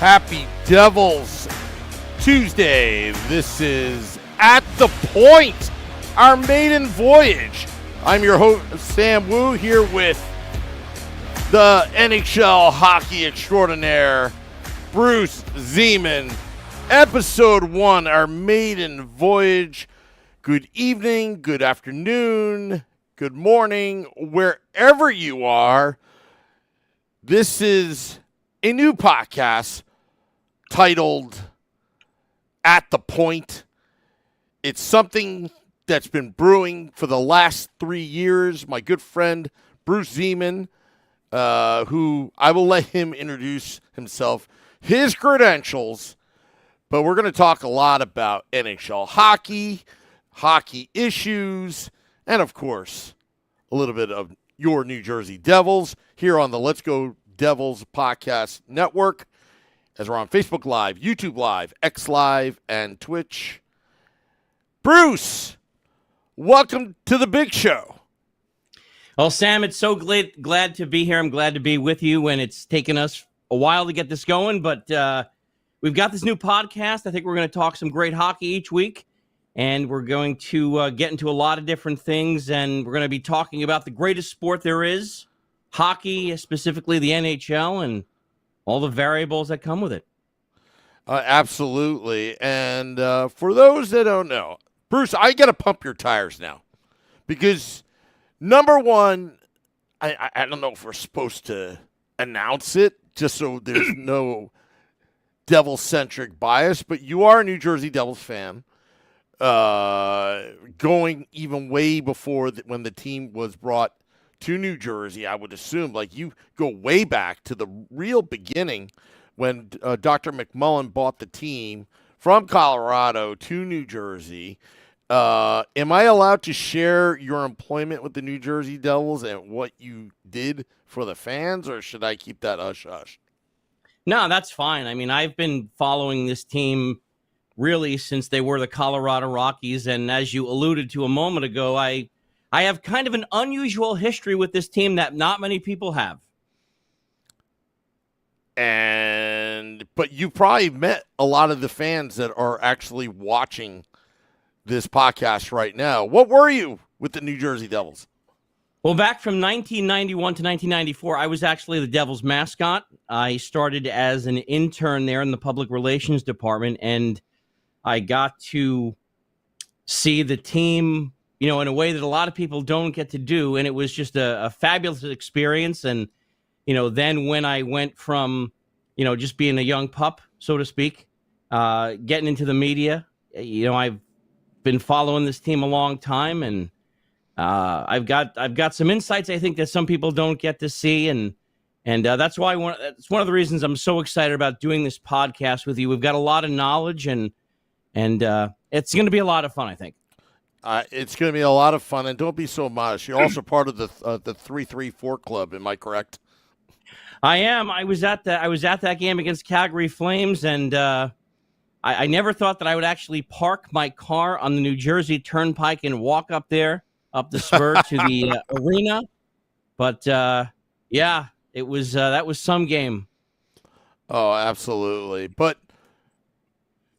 Happy Devils Tuesday. This is At the Point, our maiden voyage. I'm your host, Sam Woo, here with the NHL hockey extraordinaire, Bruce Zeman. Episode 1, our maiden voyage. Good evening, good afternoon, good morning, wherever you are. This is a new podcast titled At the Point. It's something that's been brewing for the last 3 years. My good friend, Bruce Zeman, who I will let him introduce himself, his credentials, but we're going to talk a lot about NHL hockey, hockey issues, and of course, a little bit of your New Jersey Devils here on the Let's Go Devils Podcast Network, as we're on Facebook Live, YouTube Live, X Live, and Twitch. Bruce, welcome to the big show. Well, Sam, it's so glad to be here. I'm glad to be with you, and it's taken us a while to get this going, but we've got this new podcast. I think we're going to talk some great hockey each week, and we're going to get into a lot of different things, and we're going to be talking about the greatest sport there is, hockey, specifically the NHL, and all the variables that come with it. Absolutely. And for those that don't know, Bruce, I got to pump your tires now because, number one, I don't know if we're supposed to announce it just so there's no Devil-centric bias, but you are a New Jersey Devils fan, going even way before when the team was brought to New Jersey. I would assume, like, you go way back to the real beginning when Dr. McMullen bought the team from Colorado to New Jersey. Am I allowed to share your employment with the New Jersey Devils and what you did for the fans, or should I keep that hush-hush? No, that's fine. I mean, I've been following this team really since they were the Colorado Rockies, and as you alluded to a moment ago, I have kind of an unusual history with this team that not many people have. But you probably met a lot of the fans that are actually watching this podcast right now. What were you with the New Jersey Devils? Well, back from 1991 to 1994, I was actually the Devils mascot. I started as an intern there in the public relations department, and I got to see the team, you know, in a way that a lot of people don't get to do. And it was just a fabulous experience. And, you know, then when I went from, you know, just being a young pup, so to speak, getting into the media, you know, I've been following this team a long time, and I've got some insights I think that some people don't get to see. And that's why it's one of the reasons I'm so excited about doing this podcast with you. We've got a lot of knowledge, and it's going to be a lot of fun, I think. It's going to be a lot of fun, and don't be so modest. You're also part of the 334 club. Am I correct? I am. I was at that game against Calgary Flames, and I never thought that I would actually park my car on the New Jersey Turnpike and walk up there, up the spur to the arena. But yeah, it was that was some game. Oh, absolutely. But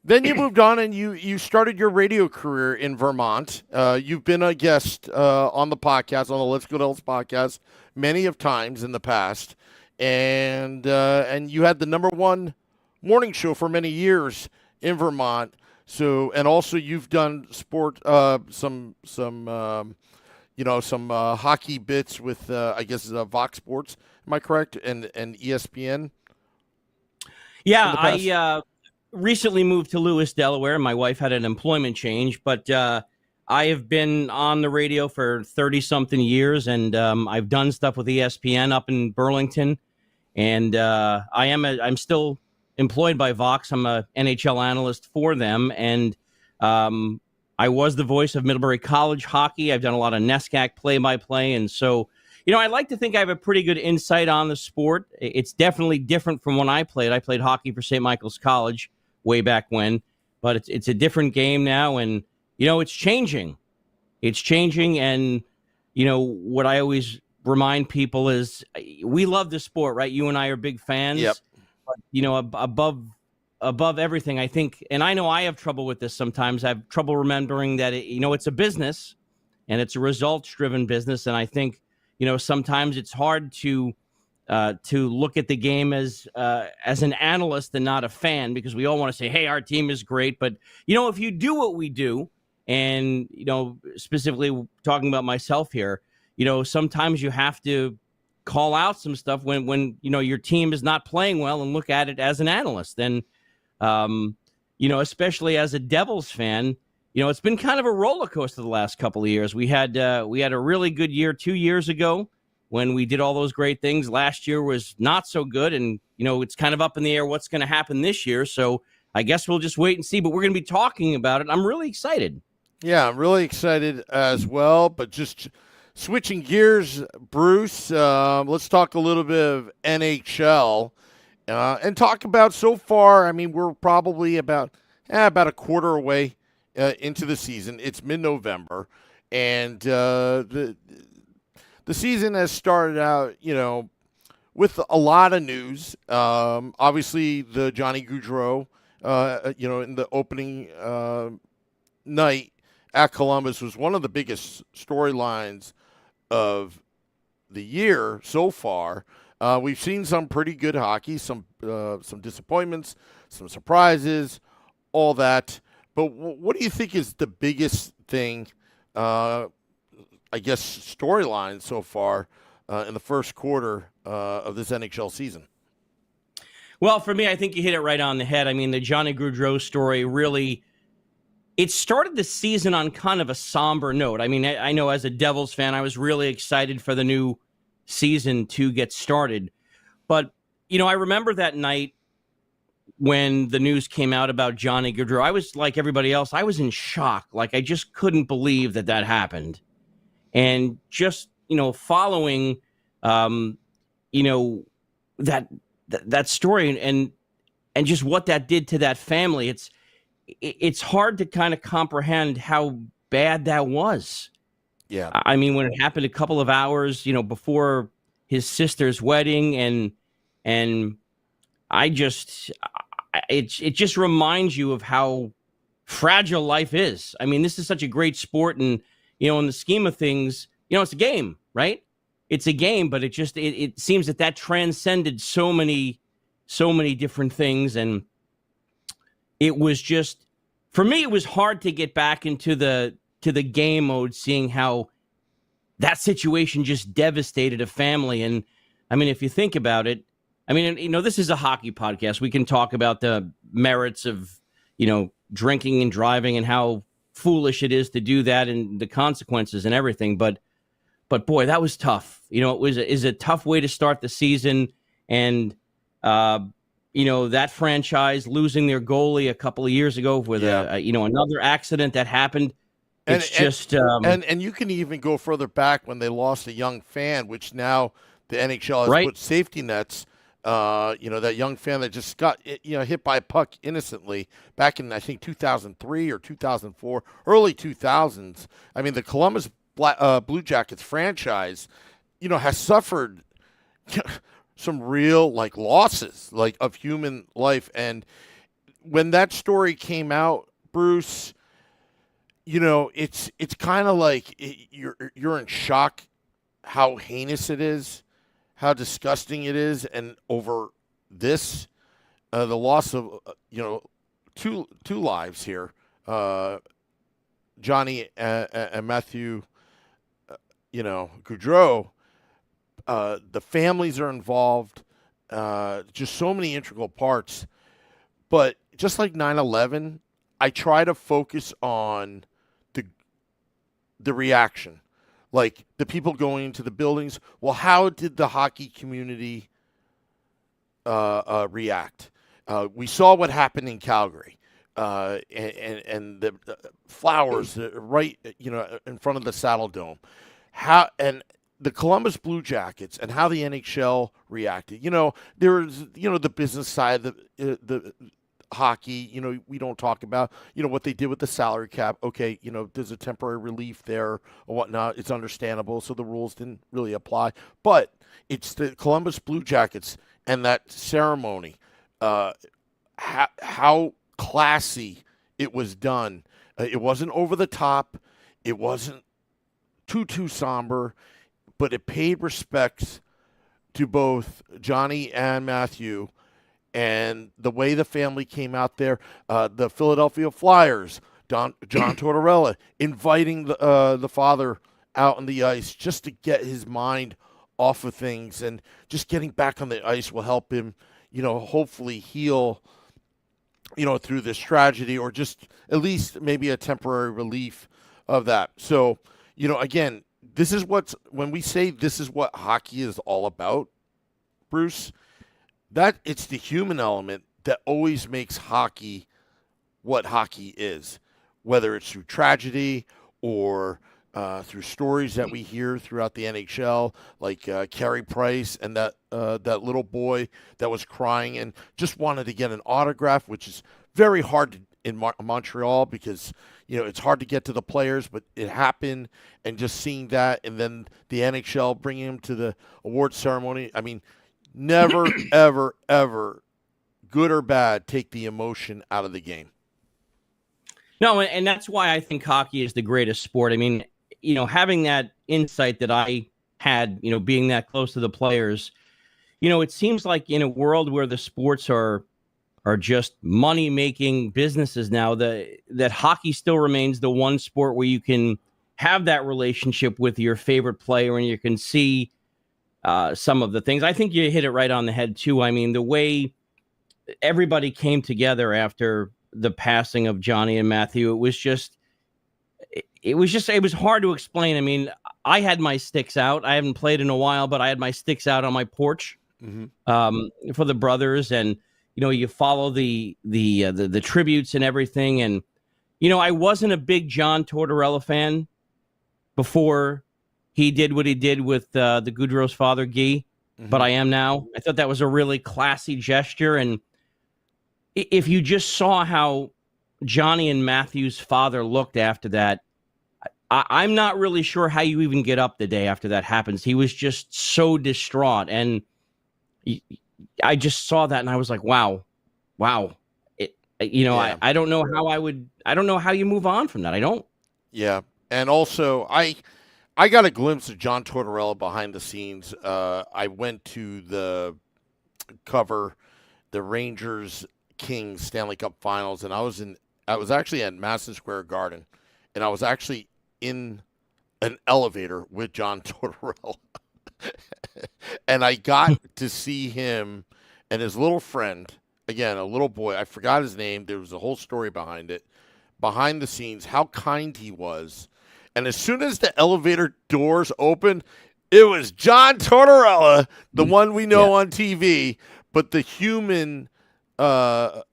then you moved on and you started your radio career in Vermont. You've been a guest on the podcast, on the Let's Go Devils podcast, many of times in the past, and you had the number one morning show for many years in Vermont. So, and also you've done sport, some hockey bits with I guess Vox Sports. Am I correct? And ESPN. Yeah, I recently moved to Lewis, Delaware. My wife had an employment change, but I have been on the radio for 30-something years, and I've done stuff with ESPN up in Burlington, and I'm still employed by Vox. I'm a NHL analyst for them, and I was the voice of Middlebury College hockey. I've done a lot of NESCAC play-by-play, and so, you know, I like to think I have a pretty good insight on the sport. It's definitely different from when I played. I played hockey for St. Michael's College way back when, but it's a different game now, and, you know, it's changing. It's changing, and, you know, what I always remind people is we love the sport, right? You and I are big fans. Yep. Above everything, I think, and I know I have trouble with this sometimes. I have trouble remembering that it's a business, and it's a results-driven business, and I think sometimes it's hard to look at the game as an analyst and not a fan, because we all want to say, hey, our team is great. But, if you do what we do, and, specifically talking about myself here, sometimes you have to call out some stuff when your team is not playing well, and look at it as an analyst. And, especially as a Devils fan, it's been kind of a roller coaster the last couple of years. We had a really good year 2 years ago when we did all those great things. Last year was not so good, and it's kind of up in the air what's going to happen this year. So I guess we'll just wait and see. But we're going to be talking about it. I'm really excited. Yeah, I'm really excited as well. But just switching gears, Bruce, let's talk a little bit of NHL and talk about so far. I mean, we're probably about a quarter away into the season. It's mid-November, and the season has started out, with a lot of news. Obviously, the Johnny Gaudreau, in the opening night at Columbus was one of the biggest storylines of the year so far. We've seen some pretty good hockey, some disappointments, some surprises, all that. But what do you think is the biggest thing, I guess, storyline so far in the first quarter of this NHL season? Well, for me, I think you hit it right on the head. I mean, the Johnny Gaudreau story really, it started the season on kind of a somber note. I mean, I know as a Devils fan, I was really excited for the new season to get started. But, I remember that night when the news came out about Johnny Gaudreau. I was like everybody else. I was in shock. Like, I just couldn't believe that happened. And just, following, that story and just what that did to that family, it's hard to kind of comprehend how bad that was. Yeah. I mean, when it happened a couple of hours, before his sister's wedding, and it just reminds you of how fragile life is. I mean, this is such a great sport, and, in the scheme of things, it's a game, right? It's a game, but it seems that transcended so many different things. And it was just, for me, it was hard to get back into the game mode, seeing how that situation just devastated a family. And I mean, if you think about it, I mean, this is a hockey podcast. We can talk about the merits of, drinking and driving and how foolish it is to do that and the consequences and everything. But boy, that was tough. It is a tough way to start the season. And, that franchise losing their goalie a couple of years ago with another accident that happened. It's and you can even go further back when they lost a young fan, which now the NHL has put safety nets. That young fan that just got hit by a puck innocently back in, I think, 2003 or 2004, early 2000s. I mean, the Columbus Blue Jackets franchise, has suffered some real losses of human life. And when that story came out, Bruce, it's kind of like you're in shock how heinous it is, how disgusting it is, and over this, the loss of two lives here, Johnny and Matthew, Gaudreau. The families are involved, just so many integral parts. But just like 9/11, I try to focus on the reaction, like the people going into the buildings. Well, how did the hockey community react? We saw what happened in Calgary, and the flowers right, in front of the Saddle Dome. How and the Columbus Blue Jackets and how the NHL reacted. There was the business side of the hockey, we don't talk about, what they did with the salary cap. Okay, there's a temporary relief there or whatnot. It's understandable. So the rules didn't really apply. But it's the Columbus Blue Jackets and that ceremony, how classy it was done. It wasn't over the top. It wasn't too somber, but it paid respects to both Johnny and Matthew, and the way the family came out there. The Philadelphia Flyers, John Tortorella, inviting the father out on the ice just to get his mind off of things, and just getting back on the ice will help him, hopefully heal, through this tragedy, or just at least maybe a temporary relief of that. So, again, when we say this is what hockey is all about, Bruce, that it's the human element that always makes hockey what hockey is, whether it's through tragedy or through stories that we hear throughout the NHL, like Carey Price and that little boy that was crying and just wanted to get an autograph, which is very hard in Montreal because it's hard to get to the players, but it happened. And just seeing that, and then the NHL bringing him to the award ceremony. I mean, never, ever, ever, good or bad, take the emotion out of the game. No, and that's why I think hockey is the greatest sport. I mean, having that insight that I had, being that close to the players, it seems like in a world where the sports are just money-making businesses now, that hockey still remains the one sport where you can have that relationship with your favorite player and you can see some of the things. I think you hit it right on the head, too. I mean, the way everybody came together after the passing of Johnny and Matthew, it was hard to explain. I mean, I had my sticks out. I haven't played in a while, but I had my sticks out on my porch for the brothers, and you follow the tributes and everything. And I wasn't a big John Tortorella fan before he did what he did with the Goudreau's father, Guy, but I am now. I thought that was a really classy gesture, and if you just saw how Johnny and Matthew's father looked after that, I'm not really sure how you even get up the day after that happens. He was just so distraught, and I just saw that, and I was like, wow. Yeah. I don't know how I don't know how you move on from that. I don't. Yeah, and also I got a glimpse of John Tortorella behind the scenes. I went to the cover the Rangers Kings Stanley Cup Finals, and I was actually at Madison Square Garden, and I was actually in an elevator with John Tortorella. And I got to see him and his little friend, again, a little boy. I forgot his name. There was a whole story behind it, behind the scenes, how kind he was. And as soon as the elevator doors opened, it was John Tortorella, the one we know on TV, but the human side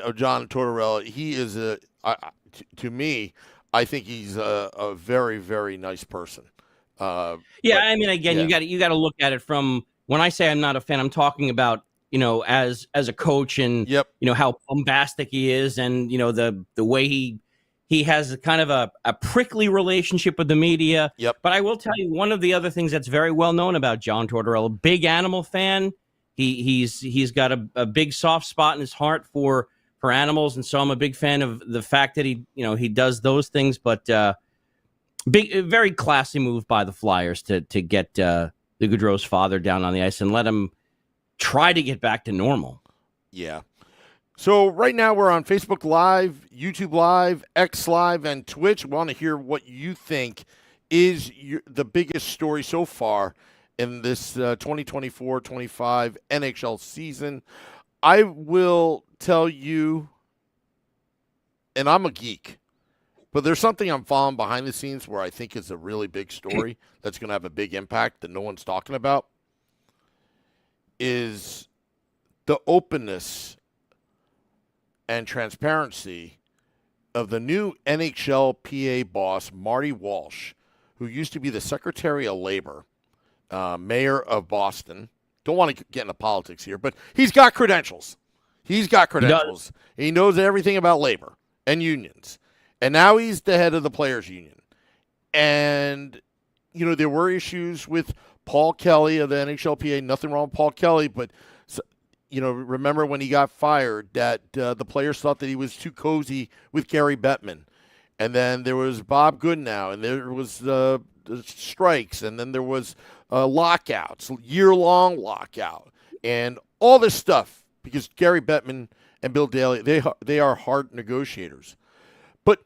of John Tortorella, he is to me, I think he's a very, very nice person. I mean, again, you got to look at it from, when I say I'm not a fan, I'm talking about, as a coach, and how bombastic he is, and the way he has a kind of a prickly relationship with the media. But I will tell you, one of the other things that's very well known about John Tortorella, big animal fan. He's got a big soft spot in his heart for animals, and so I'm a big fan of the fact that he does those things. But very classy move by the Flyers to get the Goudreau's father down on the ice and let him try to get back to normal. Yeah. So right now we're on Facebook Live, YouTube Live, X Live, and Twitch. We want to hear what you think is the biggest story so far in this 2024-25 NHL season. I will tell you, and I'm a geek, but there's something I'm following behind the scenes where I think is a really big story that's going to have a big impact that no one's talking about, is the openness and transparency of the new NHLPA boss, Marty Walsh, who used to be the Secretary of Labor, mayor of Boston. Don't want to get into politics here, but he's got credentials. He knows everything about labor and unions. And now he's the head of the Players Union. And, there were issues with Paul Kelly of the NHLPA. Nothing wrong with Paul Kelly, but remember when he got fired that the players thought that he was too cozy with Gary Bettman. And then there was Bob Goodenow, and there was the strikes, and then there was lockouts, year-long lockout, and all this stuff because Gary Bettman and Bill Daley, they are hard negotiators. But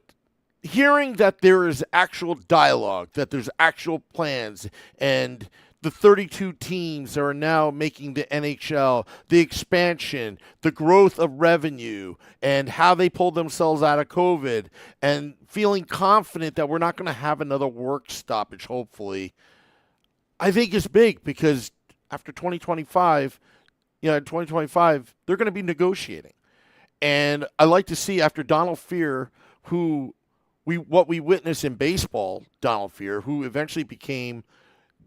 hearing that there is actual dialogue, that there's actual plans, and the 32 teams that are now making the NHL, the expansion, the growth of revenue, and how they pulled themselves out of COVID, and feeling confident that we're not going to have another work stoppage, hopefully, I think is big because after 2025, they're going to be negotiating. And I like to see after Donald Fehr, what we witnessed in baseball, Donald Fehr, who eventually became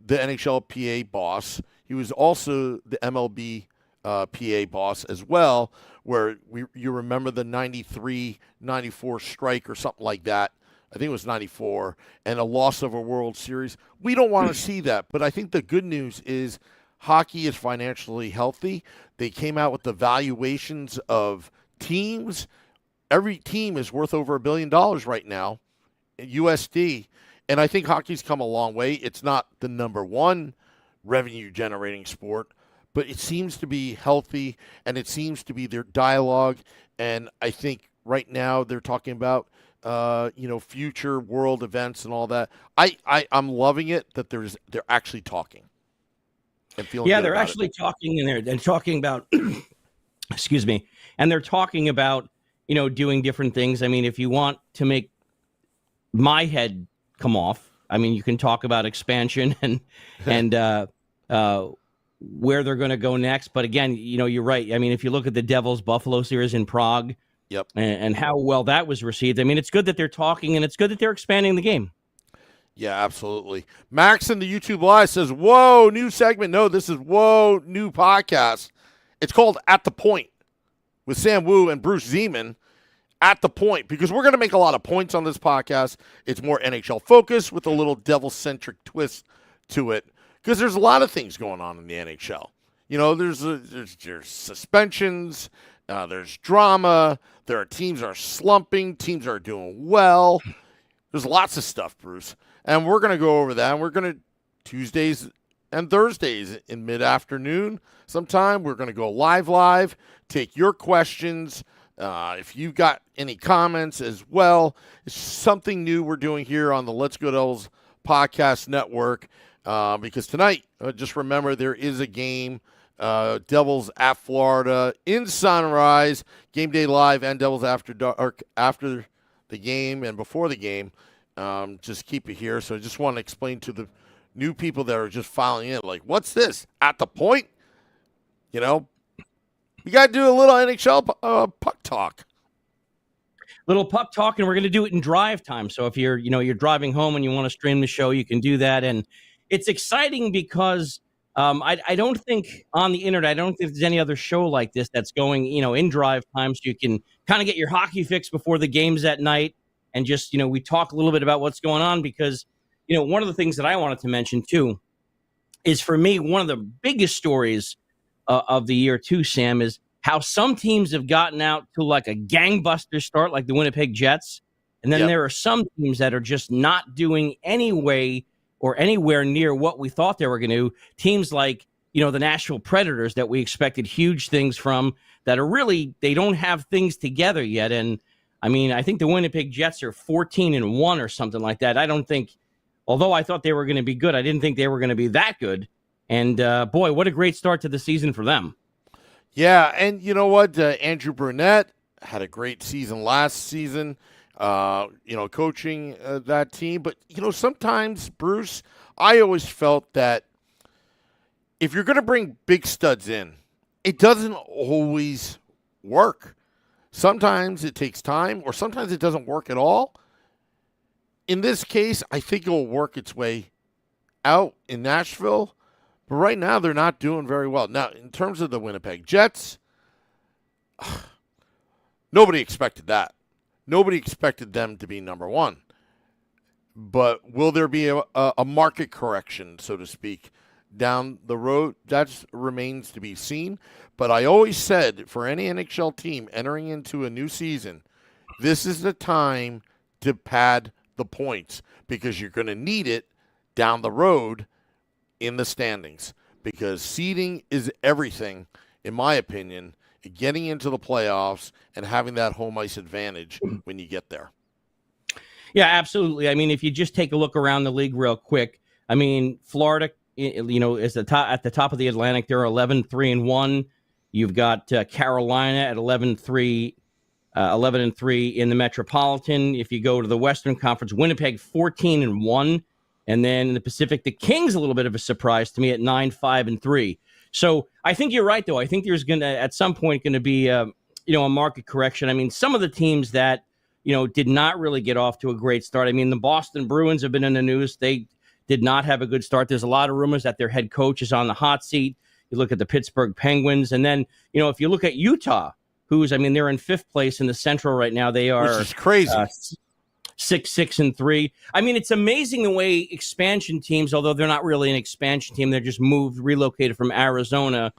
the NHLPA boss. He was also the MLB PA boss as well, where you remember the 93-94 strike or something like that. I think it was 94, and a loss of a World Series. We don't want to see that, but I think the good news is hockey is financially healthy. They came out with the valuations of teams. Every team is worth over $1 billion right now, USD. And I think hockey's come a long way. It's not the number one revenue-generating sport, but it seems to be healthy, and it seems to be their dialogue. And I think right now they're talking about, future world events and all that. I'm loving it that they're actually talking and feeling. Yeah, they're actually talking, and they're talking about. Excuse me, and they're talking about doing different things. I mean, if you want to make my head come off, I mean, you can talk about expansion and where they're going to go next. But again, you're right. I mean, if you look at the Devils Buffalo series in Prague, yep, and how well that was received, I mean, it's good that they're talking, and it's good that they're expanding the game. Yeah, absolutely. Max in the YouTube Live says, "Whoa, new segment." No, this is Whoa, new podcast. It's called At the Point with Sam Woo and Bruce Zeman. At the point, because we're going to make a lot of points on this podcast. It's more NHL focused with a little devil-centric twist to it, because there's a lot of things going on in the NHL. There's suspensions, there's drama, there are teams are slumping, teams are doing well. There's lots of stuff, Bruce, and we're going to go over that. And we're going to Tuesdays and Thursdays in mid-afternoon sometime. We're going to go live, take your questions. If you've got any comments as well, it's something new we're doing here on the Let's Go Devils podcast network. Because tonight, just remember, there is a game, Devils at Florida in Sunrise, Game Day Live, and Devils After Dark after the game and before the game. Just keep it here. So I just want to explain to the new people that are just filing in, like, what's this? At the point? We got to do a little NHL puck talk. Little puck talk, and we're going to do it in drive time. So if you're driving home and you want to stream the show, you can do that. And it's exciting because I don't think on the internet, I don't think there's any other show like this that's going, in drive time, so you can kind of get your hockey fix before the games at night. And just, we talk a little bit about what's going on because, one of the things that I wanted to mention too is, for me, one of the biggest stories of the year too, Sam, is how some teams have gotten out to like a gangbuster start, like the Winnipeg Jets. And then there are some teams that are just not doing anywhere near what we thought they were going to. Teams like, the Nashville Predators that we expected huge things from, that are really, they don't have things together yet. And I mean, I think the Winnipeg Jets are 14-1 or something like that. I don't think, although I thought they were going to be good, I didn't think they were going to be that good. And boy, what a great start to the season for them. Yeah, and you know what? Andrew Brunette had a great season last season, coaching that team. But, sometimes, Bruce, I always felt that if you're going to bring big studs in, it doesn't always work. Sometimes it takes time, or sometimes it doesn't work at all. In this case, I think it will work its way out in Nashville. But right now, they're not doing very well. Now, in terms of the Winnipeg Jets, nobody expected that. Nobody expected them to be number one. But will there be a market correction, so to speak, down the road, that remains to be seen. But I always said for any NHL team entering into a new season, this is the time to pad the points because you're going to need it down the road in the standings because seeding is everything, in my opinion, getting into the playoffs and having that home ice advantage when you get there. Yeah, absolutely. I mean, if you just take a look around the league real quick, I mean, Florida, is at the top of the Atlantic. They're 11-3-1. You've got Carolina at 11-3, 11-3 in the Metropolitan. If you go to the Western Conference, Winnipeg 14-1, and then in the Pacific, the Kings a little bit of a surprise to me at 9-5-3. So I think you're right, though. I think there's going to at some point going to be a market correction. I mean, some of the teams that did not really get off to a great start. I mean, the Boston Bruins have been in the news. They did not have a good start. There's a lot of rumors that their head coach is on the hot seat. You look at the Pittsburgh Penguins, and then if you look at Utah, they're in 5th place in the Central right now. They are, which is crazy. 6-6-3. I mean, it's amazing the way expansion teams, although they're not really an expansion team, they're just relocated from Arizona,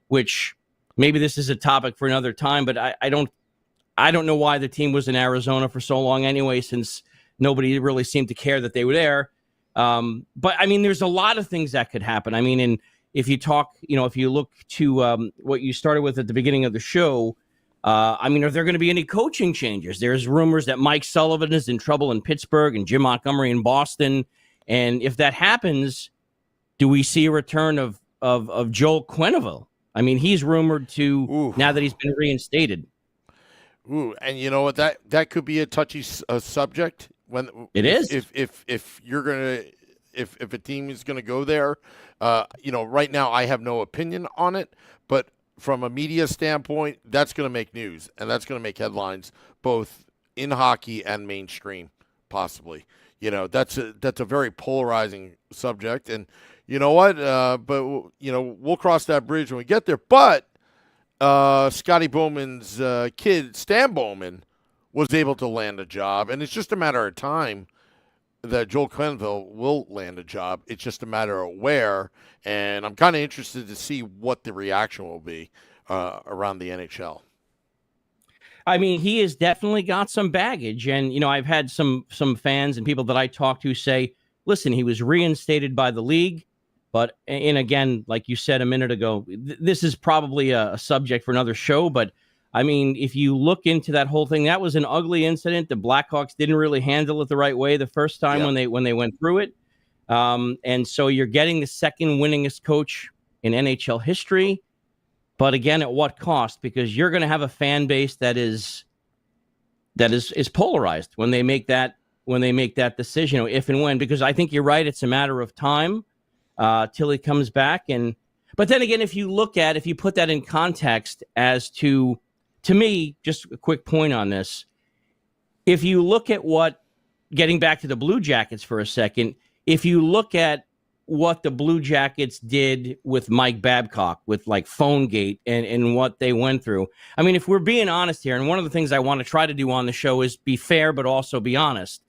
which maybe this is a topic for another time, but I don't know why the team was in Arizona for so long anyway, since nobody really seemed to care that they were there. But I mean, there's a lot of things that could happen. I mean, and if you talk, if you look to what you started with at the beginning of the show, are there going to be any coaching changes? There's rumors that Mike Sullivan is in trouble in Pittsburgh and Jim Montgomery in Boston. And if that happens, do we see a return of Joel Quenneville? I mean, he's rumored to, now that he's been reinstated. Ooh, and you know what? That could be a touchy subject. When it is, if you're gonna, if a team is gonna go there, right now I have no opinion on it, but from a media standpoint, that's gonna make news and that's gonna make headlines both in hockey and mainstream, possibly. That's a very polarizing subject, and you know what? But we'll cross that bridge when we get there. But Scotty Bowman's kid, Stan Bowman, was able to land a job, and it's just a matter of time that Joel Quenneville will land a job. It's just a matter of where, and I'm kind of interested to see what the reaction will be around the NHL. I mean, he has definitely got some baggage, and I've had some fans and people that I talk to say, listen, he was reinstated by the league. But, and again, like you said a minute ago, this is probably a subject for another show. But, I mean, if you look into that whole thing, that was an ugly incident. The Blackhawks didn't really handle it the right way the first time when they went through it. And so you're getting the second winningest coach in NHL history. But, again, at what cost? Because you're going to have a fan base that is polarized when they make that decision, if and when. Because I think you're right. It's a matter of time. Till he comes back. But then again, if you put that in context as to me, just a quick point on this. If you look at getting back to the Blue Jackets for a second, if you look at what the Blue Jackets did with Mike Babcock, with like PhoneGate and what they went through. I mean, if we're being honest here, and one of the things I want to try to do on the show is be fair, but also be honest.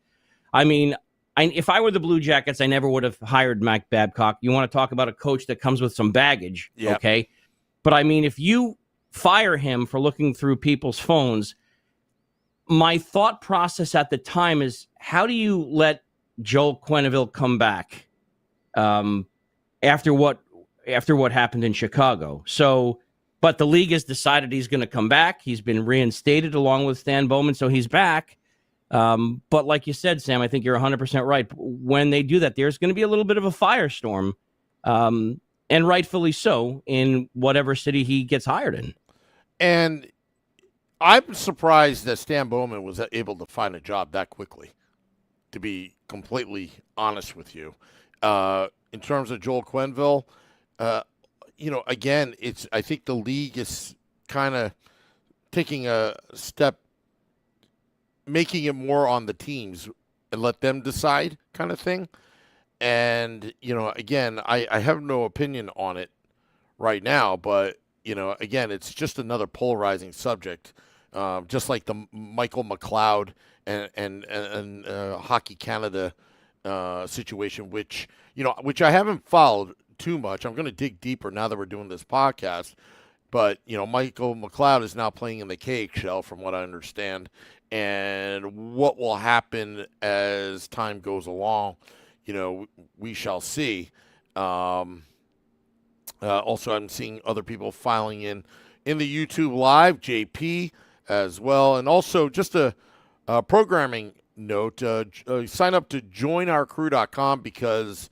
I mean, if I were the Blue Jackets, I never would have hired Mike Babcock. You want to talk about a coach that comes with some baggage, okay? But, I mean, if you fire him for looking through people's phones, my thought process at the time is, how do you let Joel Quenneville come back after what happened in Chicago? So, but the league has decided he's going to come back. He's been reinstated along with Stan Bowman, so he's back. But like you said, Sam, I think you're 100% right. When they do that, there's going to be a little bit of a firestorm, and rightfully so, in whatever city he gets hired in. And I'm surprised that Stan Bowman was able to find a job that quickly, to be completely honest with you. In terms of Joel Quenneville, again, I think the league is kind of taking a step, making it more on the teams and let them decide kind of thing. And, again, I have no opinion on it right now, but, again, it's just another polarizing subject, just like the Michael McLeod and Hockey Canada situation, which I haven't followed too much. I'm going to dig deeper now that we're doing this podcast. But, Michael McLeod is now playing in the KHL from what I understand. And what will happen as time goes along, we shall see. Also, I'm seeing other people filing in the YouTube Live, JP as well. And also just a programming note, sign up to joinourcrew.com because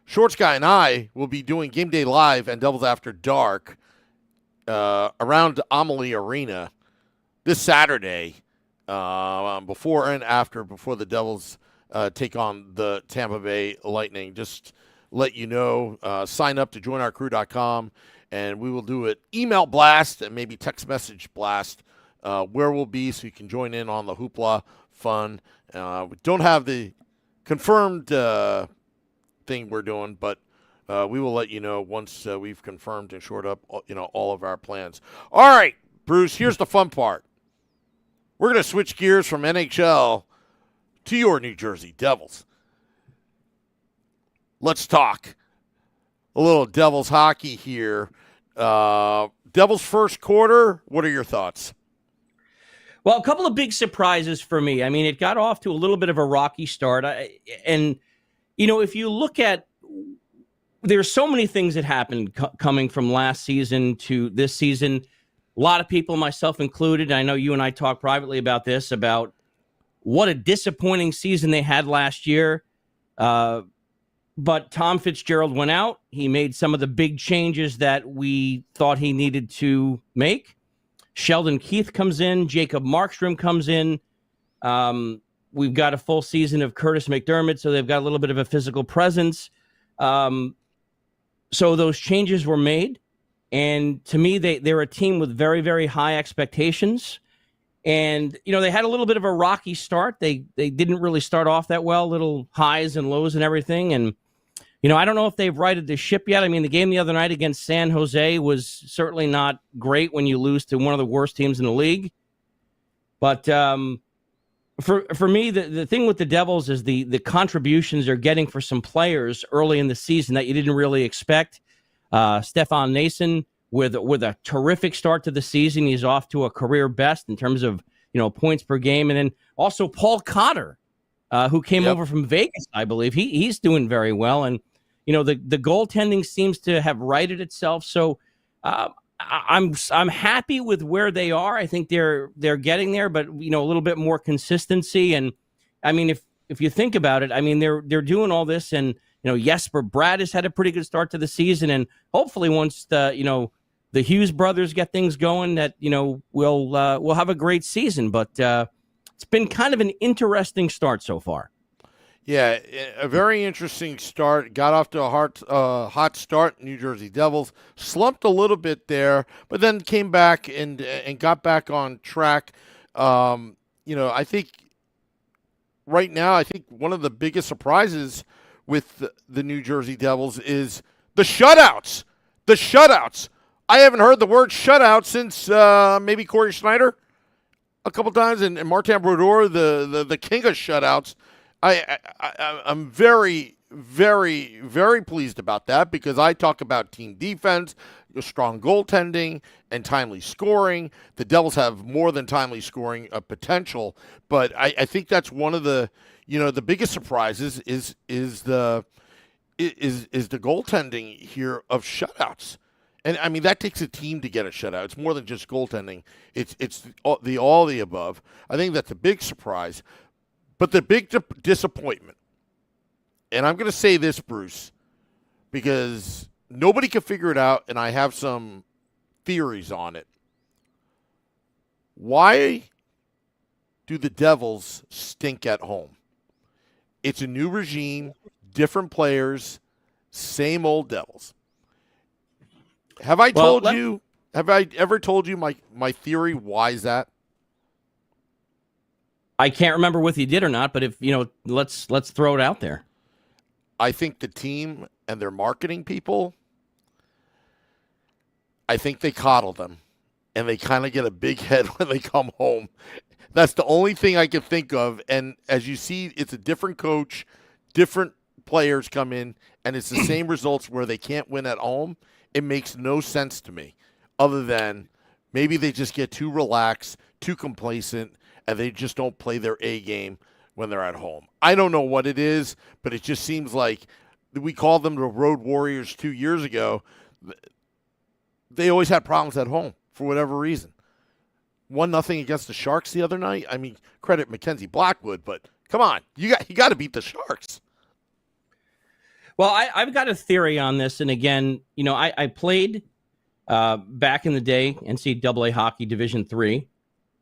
Shorts Guy and I will be doing Game Day Live and Devils After Dark around Amalie Arena this Saturday, before the Devils take on the Tampa Bay Lightning. Just let you know, sign up to joinourcrew.com, and we will do an email blast and maybe text message blast where we'll be so you can join in on the hoopla fun. We don't have the confirmed thing we're doing, but we will let you know once we've confirmed and shored up, all of our plans. All right, Bruce, here's the fun part. We're going to switch gears from NHL to your New Jersey Devils. Let's talk a little Devils hockey here. Devils first quarter, what are your thoughts? Well, a couple of big surprises for me. I mean, it got off to a little bit of a rocky start. If you look at, there's so many things that happened coming from last season to this season. A lot of people, myself included, I know you and I talked privately about this, about what a disappointing season they had last year. But Tom Fitzgerald went out. He made some of the big changes that we thought he needed to make. Sheldon Keith comes in. Jacob Markstrom comes in. We've got a full season of Curtis McDermott, so they've got a little bit of a physical presence. So those changes were made. And to me, they're a team with very, very high expectations. And, they had a little bit of a rocky start. They didn't really start off that well, little highs and lows and everything. And, I don't know if they've righted the ship yet. I mean, the game the other night against San Jose was certainly not great when you lose to one of the worst teams in the league. But for me, the thing with the Devils is the contributions they're getting for some players early in the season that you didn't really expect. Stefan Nason with a terrific start to the season. He's off to a career best in terms of, points per game. And then also Paul Cotter, who came over from Vegas, I believe. He's doing very well. And, the goaltending seems to have righted itself. So I'm happy with where they are. I think they're getting there, but, a little bit more consistency. And I mean, if you think about it, I mean, they're doing all this, and, Jesper Bratt has had a pretty good start to the season. And hopefully once the Hughes brothers get things going, that, we'll have a great season. But it's been kind of an interesting start so far. Yeah, a very interesting start. Got off to a hot start. New Jersey Devils slumped a little bit there, but then came back and got back on track. I think right now, I think one of the biggest surprises with the New Jersey Devils is the shutouts. The shutouts. I haven't heard the word shutout since maybe Corey Schneider a couple times, and Martin Brodeur, the king of shutouts. I'm very, very, very pleased about that, because I talk about team defense, strong goaltending, and timely scoring. The Devils have more than timely scoring potential, but I think that's one of the the biggest surprises is the goaltending here of shutouts. And I mean, that takes a team to get a shutout. It's more than just goaltending. It's all the above. I think that's a big surprise. But the big disappointment, and I'm going to say this, Bruce, because nobody can figure it out, and I have some theories on it. Why do the Devils stink at home? It's a new regime, different players, same old Devils. Have I ever told you my theory? Why is that? I can't remember whether you did or not, but if let's throw it out there. I think the team and their marketing people, I think they coddle them, and they kind of get a big head when they come home. That's the only thing I can think of. And as you see, it's a different coach, different players come in and it's the same results where they can't win at home, it makes no sense to me other than maybe they just get too relaxed, too complacent, and they just don't play their A game when they're at home. I don't know what it is, but it just seems like we called them the Road Warriors 2 years ago. They always had problems at home for whatever reason. 1-0 against the Sharks the other night. I mean, credit Mackenzie Blackwood, but come on, you got to beat the Sharks. Well, I've got a theory on this, and again, I played back in the day NCAA hockey Division III,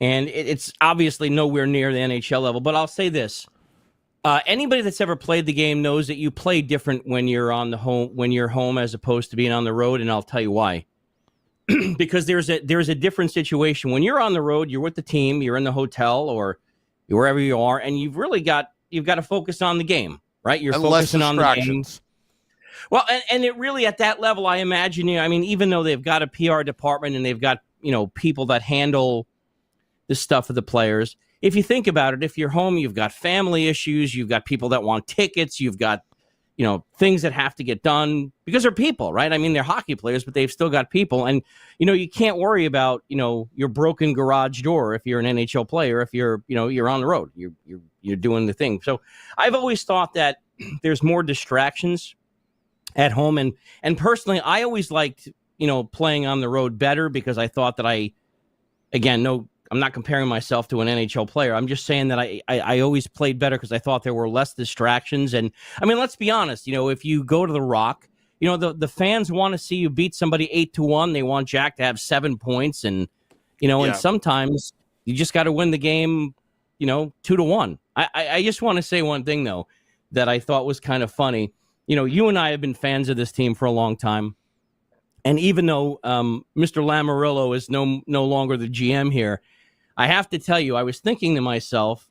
and it's obviously nowhere near the NHL level. But I'll say this: anybody that's ever played the game knows that you play different when you're home as opposed to being on the road, and I'll tell you why. Because there's a different situation when you're on the road. You're with the team, you're in the hotel or wherever you are, and you've got to focus on the game, right? You're focusing on the game. Well, and it really at that level, I imagine, even though they've got a PR department and they've got, people that handle the stuff of the players, if you think about it, if you're home, you've got family issues, you've got people that want tickets, you've got, things that have to get done because they're people, right? I mean, they're hockey players, but they've still got people. And, you can't worry about, your broken garage door if you're an NHL player, if you're on the road, you're doing the thing. So I've always thought that there's more distractions at home. And personally, I always liked, playing on the road better because I thought that I'm not comparing myself to an NHL player. I'm just saying that I always played better because I thought there were less distractions. And I mean, let's be honest, if you go to the Rock, the fans want to see you beat somebody 8-1. They want Jack to have 7 points. And, and sometimes you just got to win the game, 2-1. I just want to say one thing, though, that I thought was kind of funny. You and I have been fans of this team for a long time. And even though Mr. Lamoriello is no longer the GM here, I have to tell you, I was thinking to myself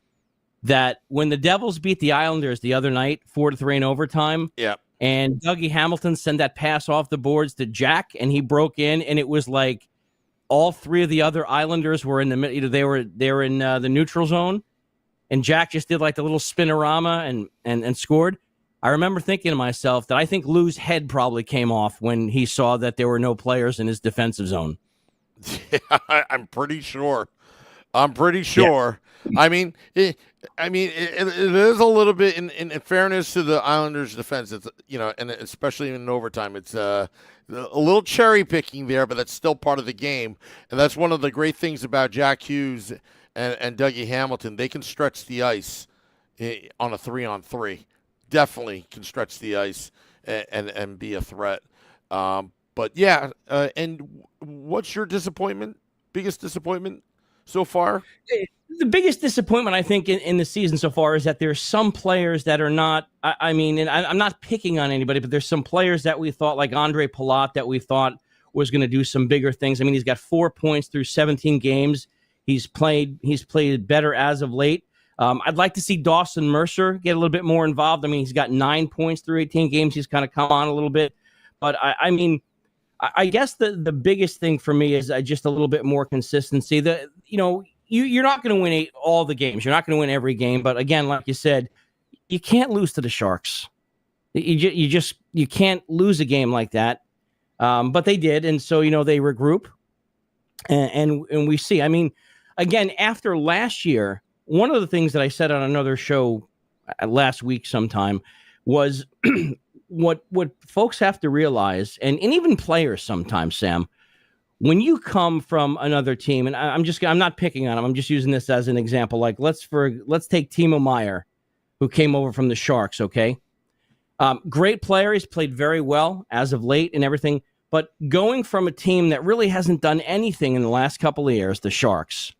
that when the Devils beat the Islanders the other night, 4-3 in overtime, and Dougie Hamilton sent that pass off the boards to Jack, and he broke in, and it was like all three of the other Islanders were in the middle. They were in the neutral zone, and Jack just did like the little spinorama and scored. I remember thinking to myself that I think Lou's head probably came off when he saw that there were no players in his defensive zone. Yeah, I'm pretty sure. Yeah. I mean, it is a little bit in fairness to the Islanders' defense. It's and especially in overtime, it's a little cherry picking there, but that's still part of the game. And that's one of the great things about Jack Hughes and Dougie Hamilton. They can stretch the ice on a 3-on-3. Definitely can stretch the ice and be a threat. But yeah, and what's your biggest disappointment so far? The biggest disappointment, I think, in the season so far is that there's some players that are not, and I'm not picking on anybody, but there's some players that we thought, like Andre Palat, that we thought was going to do some bigger things. I mean, he's got 4 points through 17 games. He's played better as of late. I'd like to see Dawson Mercer get a little bit more involved. I mean, he's got 9 points through 18 games. He's kind of come on a little bit. But, I guess the biggest thing for me is just a little bit more consistency. You're not going to win all the games. You're not going to win every game. But, again, like you said, you can't lose to the Sharks. You can't lose a game like that. But they did, and so, they regroup. And we see. I mean, again, after last year, one of the things that I said on another show last week sometime was what folks have to realize, and even players sometimes, Sam, when you come from another team, and I'm not picking on him, I'm just using this as an example. Like let's take Timo Meier, who came over from the Sharks, okay? Great player, he's played very well as of late and everything, but going from a team that really hasn't done anything in the last couple of years, the Sharks,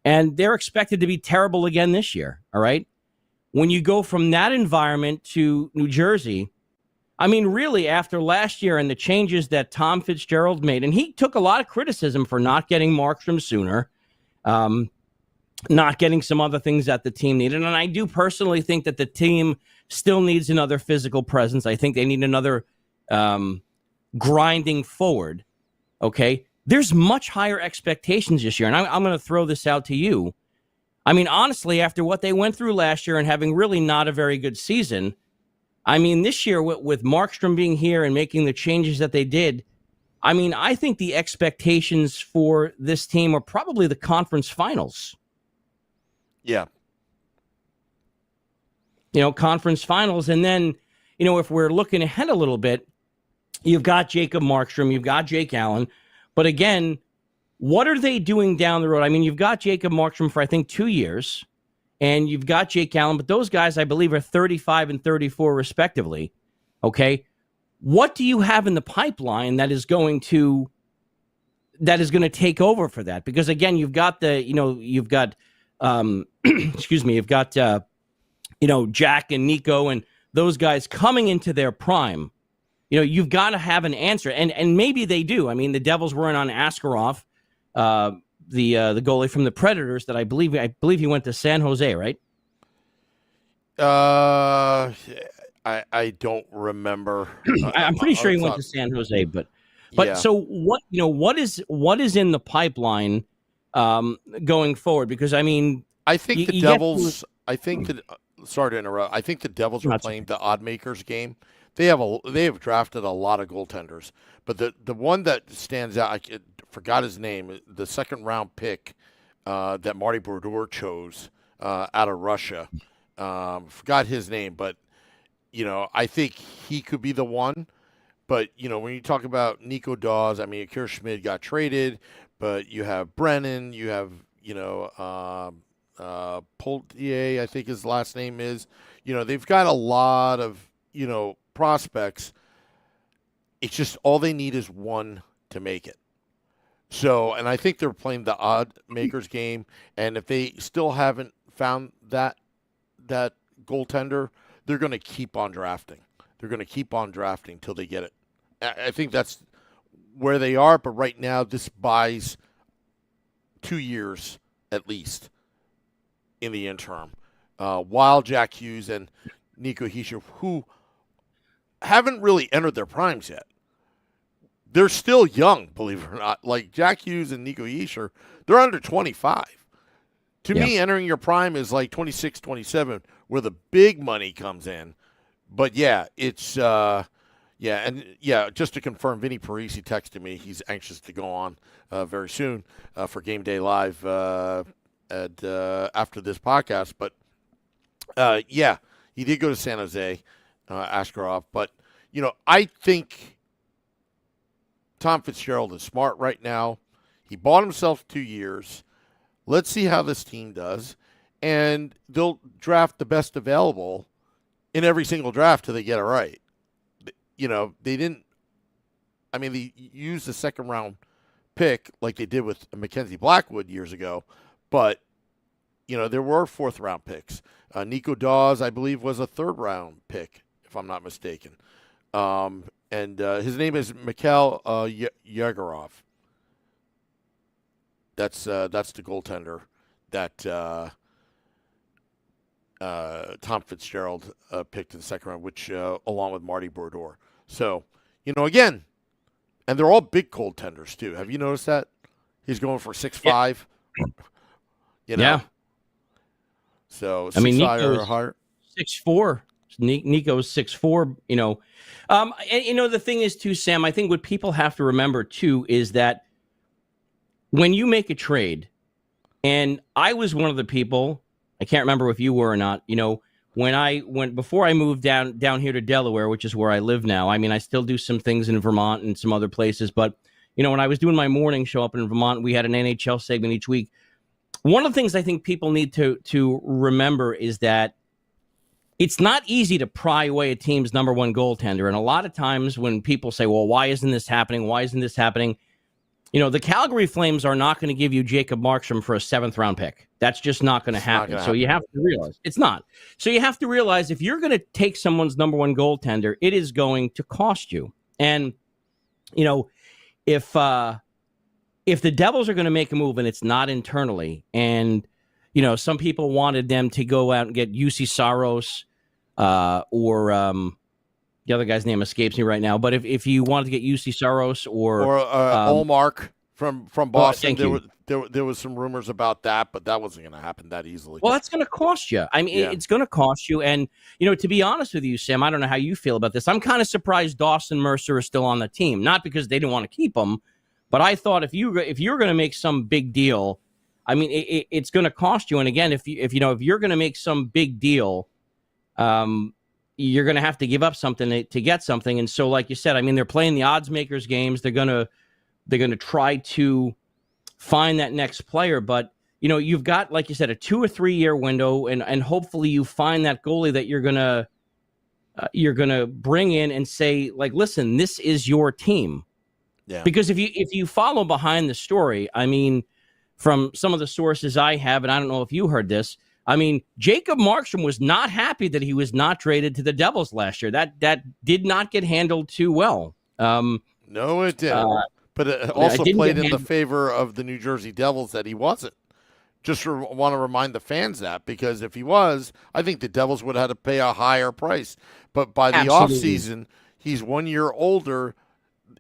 and they're expected to be terrible again this year, all right? When you go from that environment to New Jersey, I mean, really, after last year and the changes that Tom Fitzgerald made, and he took a lot of criticism for not getting Markstrom sooner, not getting some other things that the team needed. And I do personally think that the team still needs another physical presence. I think they need another grinding forward, okay? There's much higher expectations this year, and I'm going to throw this out to you. I mean, honestly, after what they went through last year and having really not a very good season, I mean, this year with Markstrom being here and making the changes that they did, I mean, I think the expectations for this team are probably the conference finals. Yeah. Conference finals. And then, if we're looking ahead a little bit, you've got Jacob Markstrom, you've got Jake Allen. But again, what are they doing down the road? I mean, you've got Jacob Markstrom for, I think, 2 years, and you've got Jake Allen, but those guys, I believe, are 35 and 34 respectively. Okay. What do you have in the pipeline that is going to take over for that? Because again, you've got excuse me, you've got, Jack and Nico and those guys coming into their prime. You've got to have an answer, and maybe they do. I mean, the Devils weren't on Askarov, the goalie from the Predators that I believe he went to San Jose, right? I don't remember. I'm pretty sure he went to San Jose, but yeah. So what is in the pipeline going forward? Because I mean, I think the Devils. Sorry to interrupt. I think the Devils are playing the odd makers game. They have drafted a lot of goaltenders, but the one that stands out, I forgot his name, the second round pick that Marty Brodeur chose out of Russia. Forgot his name, but I think he could be the one. But when you talk about Nico Dawes, I mean, Akira Schmid got traded, but you have Brennan, you have Poultier, I think his last name is. They've got a lot of prospects. It's just all they need is one to make it. So, and I think they're playing the odd makers game, and if they still haven't found that goaltender, they're going to keep on drafting. They're going to keep on drafting till they get it. I think that's where they are, but right now this buys 2 years at least in the interim. While Jack Hughes and Nico Hischier, who haven't really entered their primes yet. They're still young, believe it or not. Like Jack Hughes and Nico Hischier, they're under 25. To me, entering your prime is like 26, 27, where the big money comes in. But yeah, it's just to confirm, Vinny Parisi texted me. He's anxious to go on very soon for Game Day Live after this podcast. But he did go to San Jose, Askarov. But I think Tom Fitzgerald is smart right now. He bought himself 2 years. Let's see how this team does. And they'll draft the best available in every single draft till they get it right. They didn't – I mean, they used the second-round pick like they did with Mackenzie Blackwood years ago. But, there were fourth-round picks. Nico Dawes, I believe, was a third-round pick, if I'm not mistaken. And his name is Mikhail Yegorov. That's the goaltender that Tom Fitzgerald picked in the second round, which along with Marty Brodeur. So, again, and they're all big goaltenders too. Have you noticed that? He's going for 6'5". Yeah. So 6'5" or higher. 6'4". Nico's 6'4". And the thing is too, Sam. I think what people have to remember too is that when you make a trade, and I was one of the people, I can't remember if you were or not, before I moved down here to Delaware, which is where I live now. I mean, I still do some things in Vermont and some other places, but when I was doing my morning show up in Vermont, we had an NHL segment each week. One of the things I think people need to remember is that it's not easy to pry away a team's number one goaltender. And a lot of times when people say, well, why isn't this happening? Why isn't this happening? The Calgary Flames are not going to give you Jacob Markstrom for a 7th-round pick. That's just not going to happen. So you have to realize it's not. So you have to realize if you're going to take someone's number one goaltender, it is going to cost you. And, if the Devils are going to make a move and it's not internally, and, some people wanted them to go out and get UC Saros or the other guy's name escapes me right now. But if you wanted to get UC Saros or Olmark from Boston. Thank There was some rumors about that, but that wasn't going to happen that easily. Well, that's going to cost you. I mean, it's going to cost you. And, to be honest with you, Sam, I don't know how you feel about this. I'm kind of surprised Dawson Mercer is still on the team, not because they didn't want to keep him, but I thought if you're going to make some big deal, I mean, it's going to cost you. And again, if you're going to make some big deal, you're going to have to give up something to get something. And so, like you said, I mean, they're playing the odds makers games. They're going to try to find that next player. But, you've got, like you said, a 2 or 3 year window, and hopefully you find that goalie that you're going to bring in and say, like, listen, this is your team. Yeah. Because if you follow behind the story, I mean, from some of the sources I have, and I don't know if you heard this, I mean, Jacob Markstrom was not happy that he was not traded to the Devils last year. That did not get handled too well. No, it didn't. But it also played in the favor of the New Jersey Devils that he wasn't. Just want to remind the fans that, because if he was, I think the Devils would have had to pay a higher price. But by the offseason, he's 1 year older.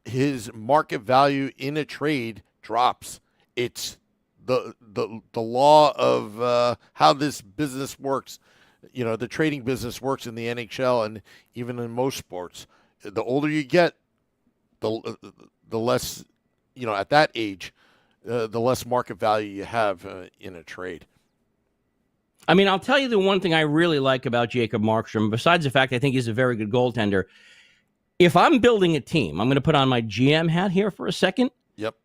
His market value in a trade drops. It's the law of how this business works. The trading business works in the NHL and even in most sports. The older you get, the less, at that age, the less market value you have in a trade. I mean, I'll tell you the one thing I really like about Jacob Markstrom, besides the fact I think he's a very good goaltender. If I'm building a team, I'm going to put on my GM hat here for a second. Yep.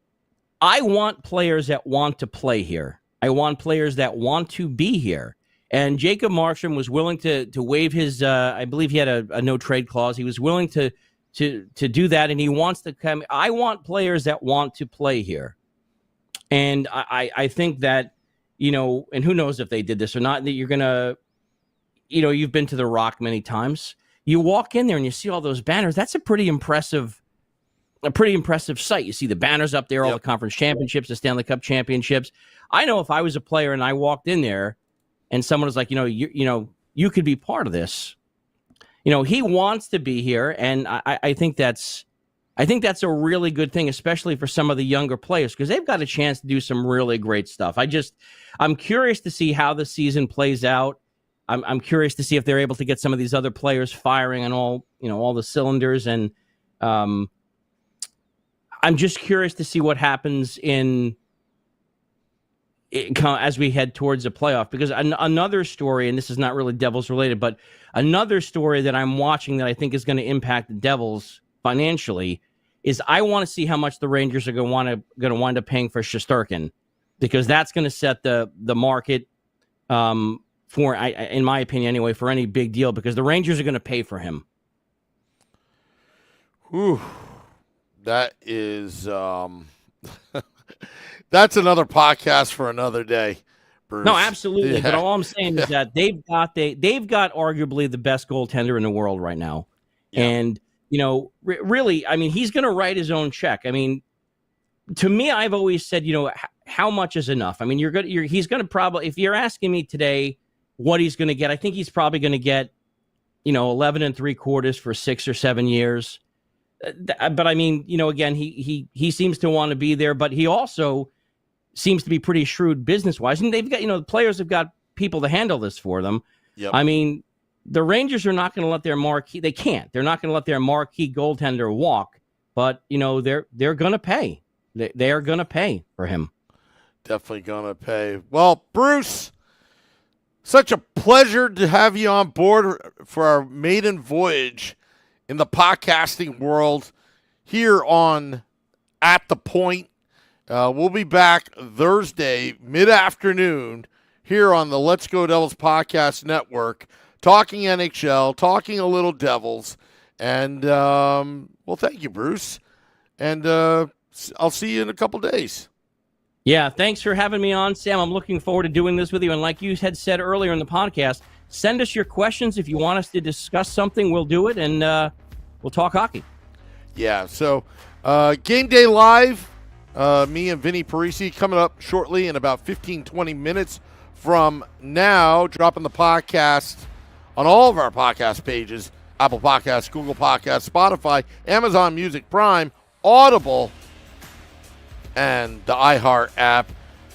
I want players that want to play here. I want players that want to be here. And Jacob Markstrom was willing to waive his, I believe he had a no-trade clause. He was willing to do that, and he wants to come. I want players that want to play here. And I think that, and who knows if they did this or not, that you're going to, you've been to the Rock many times. You walk in there and you see all those banners. That's a pretty impressive sight. You see the banners up there, all the conference championships, the Stanley Cup championships. I know if I was a player and I walked in there and someone was like, you could be part of this. He wants to be here, and I think that's a really good thing, especially for some of the younger players, because they've got a chance to do some really great stuff. I'm curious to see how the season plays out. I'm curious to see if they're able to get some of these other players firing on all the cylinders, and I'm just curious to see what happens as we head towards the playoff. Because another story, and this is not really Devils related, but another story that I'm watching that I think is going to impact the Devils financially is I want to see how much the Rangers are going to wind up paying for Shesterkin, because that's going to set the market for, in my opinion anyway, for any big deal, because the Rangers are going to pay for him. Whew. That is that's another podcast for another day, Bruce. No, absolutely. Yeah. But all I'm saying is that they've got arguably the best goaltender in the world right now. Yeah. And really, I mean, he's going to write his own check. I mean, to me, I've always said, how much is enough? I mean, he's going to probably, if you're asking me today what he's going to get, I think he's probably going to get, 11 3/4 for 6 or 7 years. But I mean, again, he seems to want to be there, but he also seems to be pretty shrewd business-wise. And they've got, the players have got people to handle this for them. Yep. I mean, the Rangers are not going to let their marquee, they can't. They're not going to let their marquee goaltender walk, but, they're going to pay. They are going to pay for him. Definitely going to pay. Well, Bruce, such a pleasure to have you on board for our maiden voyage in the podcasting world here on At the Point. We'll be back Thursday mid-afternoon here on the Let's Go Devils Podcast Network, talking NHL, talking a little Devils. And, well, thank you, Bruce. And I'll see you in a couple days. Yeah, thanks for having me on, Sam. I'm looking forward to doing this with you. And like you had said earlier in the podcast, send us your questions. If you want us to discuss something, we'll do it, and we'll talk hockey. Yeah, so Game Day Live, me and Vinny Parisi coming up shortly in about 15, 20 minutes from now, dropping the podcast on all of our podcast pages, Apple Podcasts, Google Podcasts, Spotify, Amazon Music, Prime, Audible, and the iHeart app.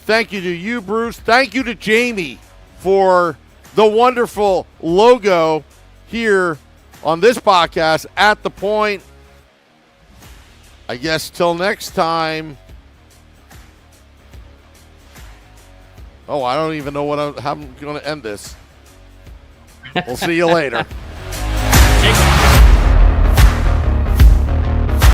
Thank you to you, Bruce. Thank you to Jamie for the wonderful logo here on this podcast, At the Point. I guess till next time. Oh, I don't even know how I'm going to end this. We'll see you later.